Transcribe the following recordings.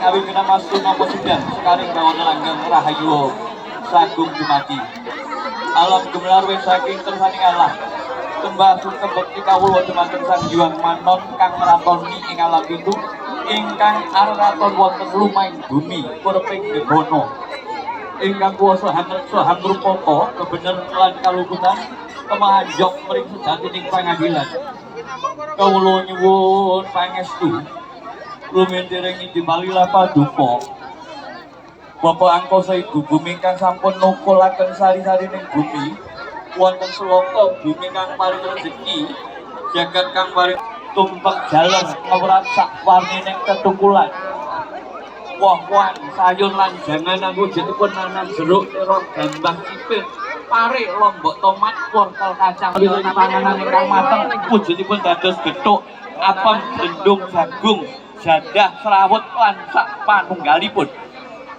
awigena masun napa sedang sekaring bawana langgeng rahayu sagung dumadi. Alam gemelar wis saking kersaning Allah. Tembah sugeng bekti kawula dumateng Sang Hyang Manon kang nratoni ing alam itu ingkang araton wonten lumahing bumi purping gegono. Ingkang kuwasa hamrupaka kebener lan kaluputan kemahanjok mring sejatining pangadilan. Kawula nyuwun pangestu lumendereng ing balilah paduka. Bapak angkasa ibu bumi kang sampun nukulaken sari-sarining bumi wonten seloko bumi kang paring rezeki jagat kang paring tumpek jalan ngewrat sak warnining tetukulan woh-wohan sayur lan janganan wujudipun nanam jeruk terong gambang cipit pare lombok tomat wortel kacang lan panganan ingkang mateng wujudipun dados gethuk apem gendung jagung jadah serawut lan sak panunggalipun.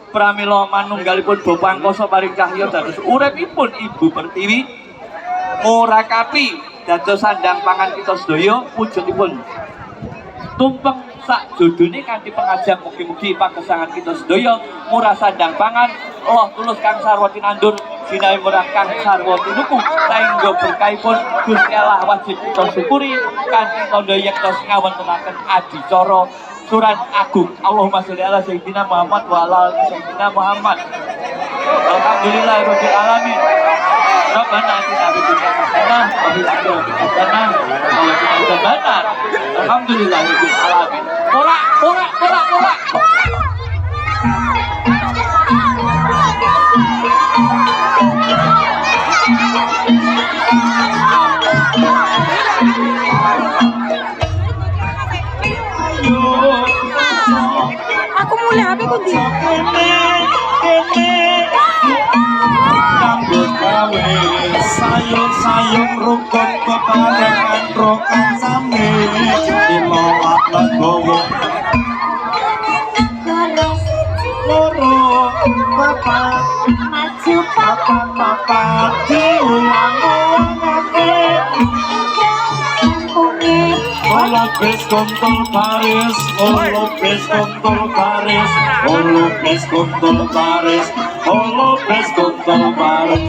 Pramila manunggalipun Bapak angkasa paring cahya dados uripipun Ibu Pertiwi murakapi dados sandang pangan kita sedaya wujudipun tumpeng sak jodone kanthi pengajeng mugi-mugi pagesangan kita sedaya murah sandang pangan Allah tulus kang sarwa tinandur sinawi murah kang sarwa tinuku saengga berkahipun Gusti Allah wajib kita syukuri kanthi tandha yekta ngawontenaken adicara surat agung. Allahumma sholli ala sayyidina Muhammad wa ala ali sayyidina Muhammad. Alhamdulillahirabbil alamin. Rabbana atina fid dunya hasanah wa fil akhirati hasanah wa qina adzabannar. Alhamdulillahirabbil alamin. Ora. Aku mulai HP ku di. Sayung rukun keparengan rokan sami dilawat legowo loro papat Maju papat diulang-ulangake olopes kontol paris olopes kontol paris olopes kontol paris olopes kontol paris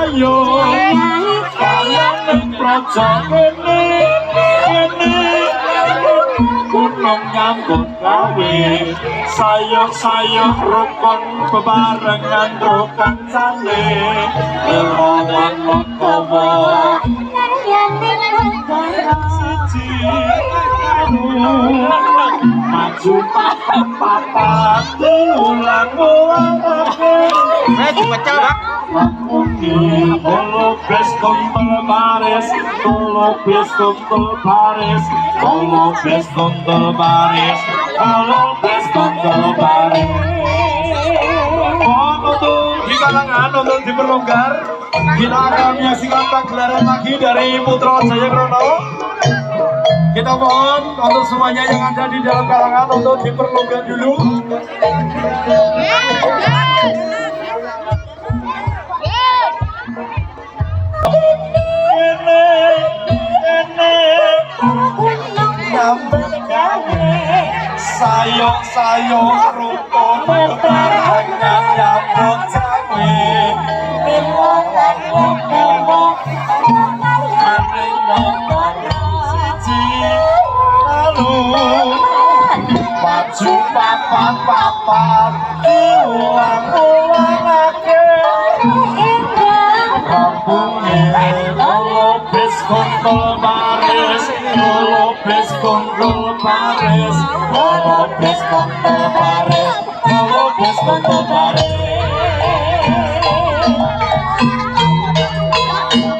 Ayo kalian ning praja kene gunung nyambut gawe sayur rukun bebarengan rokan sane lelawan lokowo siji maju papat diulang-ulangake pecah bak olopes kontol paris olopes kontol paris olopes kontol paris olopes kontol paris. Untuk di kalangan untuk diperlonggar kita akan menyaksikan pagelaran lagi dari Putra Jaya Krono. Kita mohon untuk semuanya yang ada di dalam kalangan untuk diperlonggar dulu. Sayung rukun bebarengan nyambut gawe siji lalu maju papat diulang-ulangake rampunge olopes kontol baris olopes kontol baris olopes kontol baris olopes kontol baris.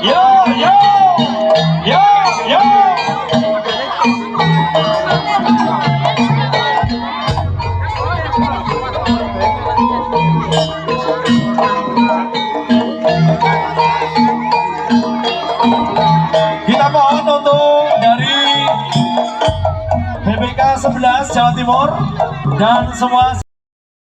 Yo kita dari BPK 11 Jawa Timur dan semua